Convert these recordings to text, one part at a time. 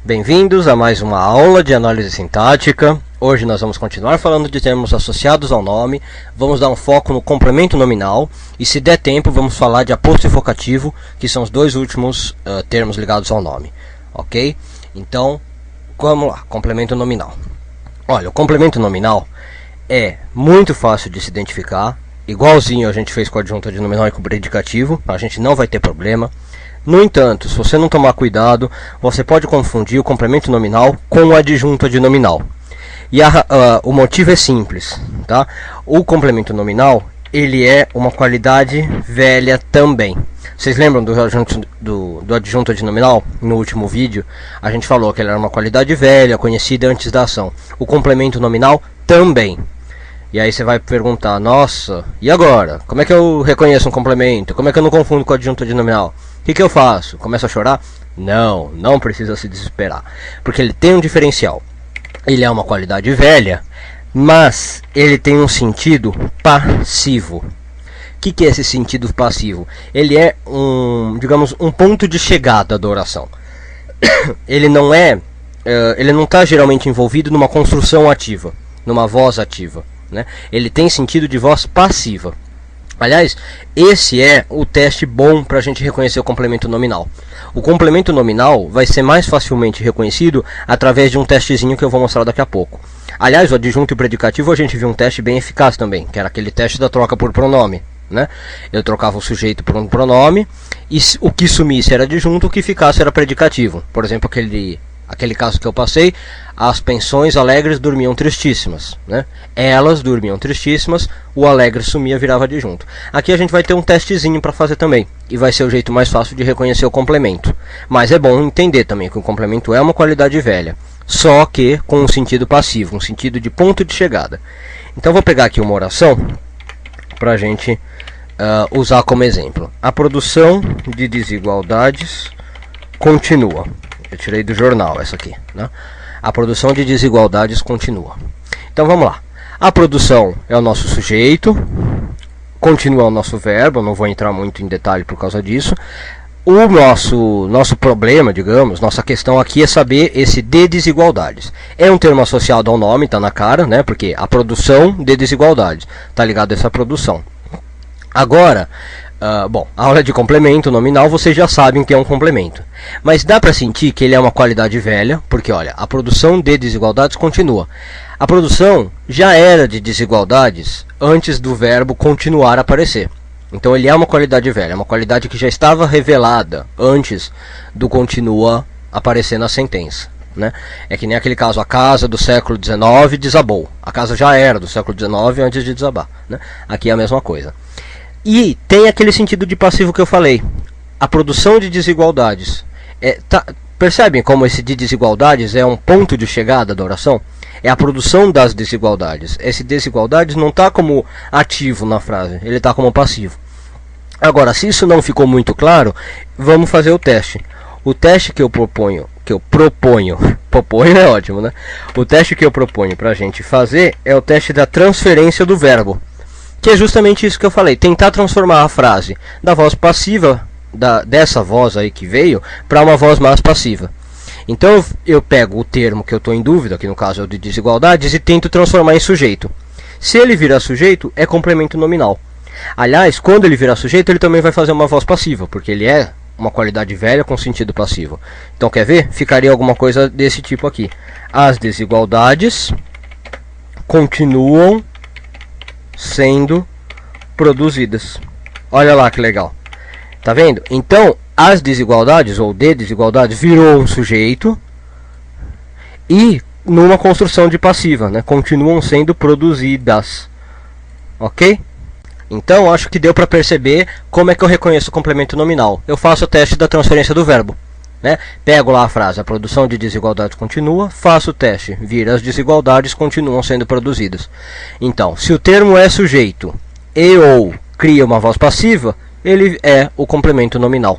Bem-vindos a mais uma aula de análise sintática. Hoje nós vamos continuar falando de termos associados ao nome, vamos dar um foco no complemento nominal e, se der tempo, vamos falar de aposto e vocativo, que são os dois últimos termos ligados ao nome. Ok? Então, vamos lá, complemento nominal. Olha, o complemento nominal é muito fácil de se identificar, igualzinho a gente fez com a adjunta de nominal e com o predicativo, a gente não vai ter problema. No entanto, se você não tomar cuidado, você pode confundir o complemento nominal com a adjunta de nominal. E o motivo é simples, tá? O complemento nominal, ele é uma qualidade velha também. Vocês lembram do adjunto de nominal? No último vídeo, a gente falou que ele era uma qualidade velha, conhecida antes da ação. O complemento nominal também. E aí você vai perguntar, nossa, e agora? Como é que eu reconheço um complemento? Como é que eu não confundo com a adjunta de nominal? O que eu faço? Começo a chorar? Não precisa se desesperar. Porque ele tem um diferencial. Ele é uma qualidade velha, mas ele tem um sentido passivo. O que é esse sentido passivo? Ele é digamos, um ponto de chegada da oração. Ele não está geralmente envolvido numa construção ativa, numa voz ativa, né? Ele tem sentido de voz passiva. Aliás, esse é o teste bom para a gente reconhecer o complemento nominal. O complemento nominal vai ser mais facilmente reconhecido através de um testezinho que eu vou mostrar daqui a pouco. Aliás, o adjunto e o predicativo a gente viu um teste bem eficaz também, que era aquele teste da troca por pronome, né? Eu trocava o sujeito por um pronome e o que sumisse era adjunto, o que ficasse era predicativo. Por exemplo, aquele caso que eu passei, as pensões alegres dormiam tristíssimas, né? Elas dormiam tristíssimas, o alegre sumia, virava adjunto. Aqui a gente vai ter um testezinho para fazer também, e vai ser o jeito mais fácil de reconhecer o complemento. Mas é bom entender também que o complemento é uma qualidade velha, só que com um sentido passivo, um sentido de ponto de chegada. Então vou pegar aqui uma oração para a gente usar como exemplo. A produção de desigualdades continua. Eu tirei do jornal essa aqui, né? A produção de desigualdades continua. Então vamos lá. A produção é o nosso sujeito, continua o nosso verbo, eu não vou entrar muito em detalhe por causa disso. O nosso problema, digamos, nossa questão aqui é saber esse de desigualdades. É um termo associado ao nome, está na cara, né? Porque a produção de desigualdades está ligado a essa produção. Agora, bom, a aula de complemento nominal vocês já sabem que é um complemento. Mas dá para sentir que ele é uma qualidade velha, porque olha, a produção de desigualdades continua. A produção já era de desigualdades antes do verbo continuar a aparecer. Então ele é uma qualidade velha, é uma qualidade que já estava revelada antes do continua aparecer na sentença, né? É que nem aquele caso, a casa do século XIX desabou. A casa já era do século XIX antes de desabar, né? Aqui é a mesma coisa. E tem aquele sentido de passivo que eu falei. A produção de desigualdades. Percebem como esse de desigualdades é um ponto de chegada da oração? É a produção das desigualdades. Esse desigualdades não está como ativo na frase, ele está como passivo. Agora, se isso não ficou muito claro, vamos fazer o teste. O teste que eu proponho é ótimo, né? O teste que eu proponho para a gente fazer é o teste da transferência do verbo. Que é justamente isso que eu falei, tentar transformar a frase da voz passiva, dessa voz aí que veio, para uma voz mais passiva. Então eu pego o termo que eu estou em dúvida, que no caso é o de desigualdades, e tento transformar em sujeito. Se ele virar sujeito, é complemento nominal. Aliás, quando ele virar sujeito, ele também vai fazer uma voz passiva, porque ele é uma qualidade velha com sentido passivo. Então quer ver? Ficaria alguma coisa desse tipo aqui. As desigualdades continuam sendo produzidas. Olha lá que legal. Tá vendo? Então, as desigualdades ou de desigualdades virou um sujeito e numa construção de passiva, né? Continuam sendo produzidas. OK? Então, acho que deu para perceber como é que eu reconheço o complemento nominal. Eu faço o teste da transferência do verbo, né? Pego lá a frase, a produção de desigualdades continua, faço o teste, vira as desigualdades continuam sendo produzidas. Então, se o termo é sujeito e ou cria uma voz passiva, ele é o complemento nominal.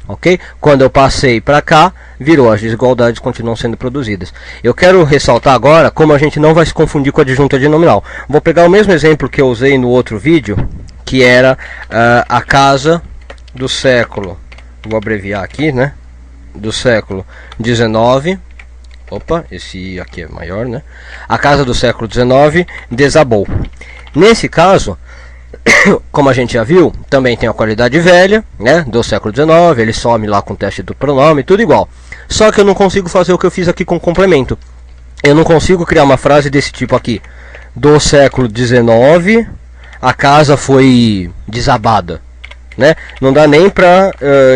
Ok? Quando eu passei para cá, virou as desigualdades continuam sendo produzidas. Eu quero ressaltar agora como a gente não vai se confundir com a adjunta de nominal. Vou pegar o mesmo exemplo que eu usei no outro vídeo, que era a casa do século. Vou abreviar aqui, né? do século XIX, opa, esse aqui é maior, né? A casa do século XIX desabou. Nesse caso, como a gente já viu, também tem a qualidade velha, né, do século XIX, ele some lá com o teste do pronome, tudo igual. Só que eu não consigo fazer o que eu fiz aqui com o complemento. Eu não consigo criar uma frase desse tipo aqui. Do século XIX, a casa foi desabada, né? Não dá nem para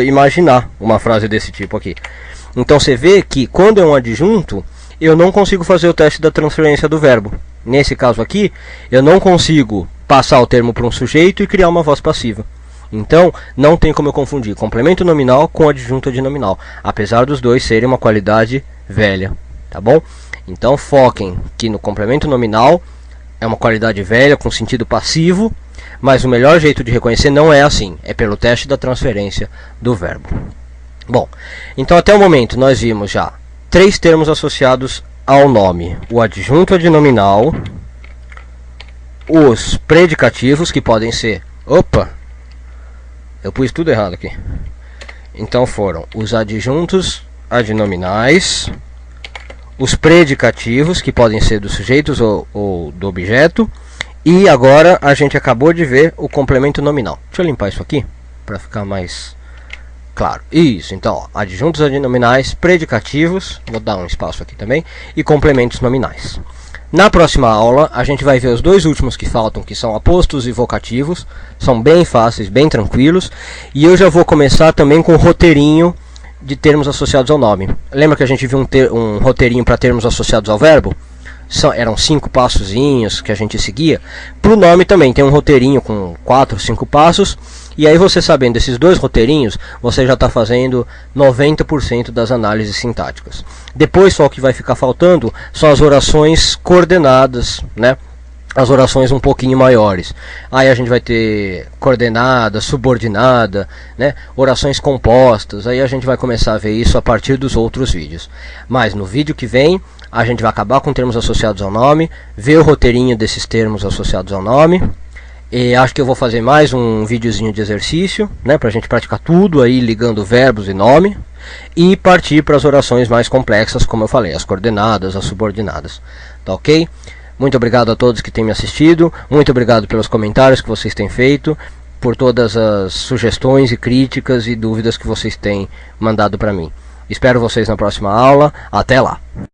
imaginar uma frase desse tipo aqui. Então você vê que quando é um adjunto, eu não consigo fazer o teste da transferência do verbo. Nesse caso aqui, eu não consigo passar o termo para um sujeito e criar uma voz passiva. Então, não tem como eu confundir complemento nominal com adjunto adnominal, apesar dos dois serem uma qualidade velha, tá bom? Então, foquem que no complemento nominal é uma qualidade velha com sentido passivo, mas o melhor jeito de reconhecer não é assim, é pelo teste da transferência do verbo. Bom, então até o momento nós vimos já 3 termos associados ao nome: o adjunto adnominal, os predicativos, que podem ser... Opa! Eu pus tudo errado aqui. Então foram os adjuntos adnominais, os predicativos, que podem ser dos sujeitos ou do objeto, e agora a gente acabou de ver o complemento nominal. Deixa eu limpar isso aqui para ficar mais claro. Isso, então, ó, adjuntos adnominais, predicativos, vou dar um espaço aqui também, e complementos nominais. Na próxima aula a gente vai ver os dois últimos que faltam, que são apostos e vocativos. São bem fáceis, bem tranquilos, e eu já vou começar também com o roteirinho de termos associados ao nome. Lembra que a gente viu um roteirinho para termos associados ao verbo? Eram 5 passozinhos que a gente seguia. Para o nome também tem um roteirinho com 4, 5 passos. E aí você sabendo esses 2 roteirinhos, você já está fazendo 90% das análises sintáticas. Depois só o que vai ficar faltando são as orações coordenadas, né? As orações um pouquinho maiores. Aí a gente vai ter coordenada, subordinada, né? Orações compostas. Aí a gente vai começar a ver isso a partir dos outros vídeos. Mas no vídeo que vem a gente vai acabar com termos associados ao nome, ver o roteirinho desses termos associados ao nome. E acho que eu vou fazer mais um videozinho de exercício, né, pra gente praticar tudo aí, ligando verbos e nome, e partir para as orações mais complexas, como eu falei, as coordenadas, as subordinadas. Tá ok? Muito obrigado a todos que têm me assistido, muito obrigado pelos comentários que vocês têm feito, por todas as sugestões e críticas e dúvidas que vocês têm mandado para mim. Espero vocês na próxima aula. Até lá!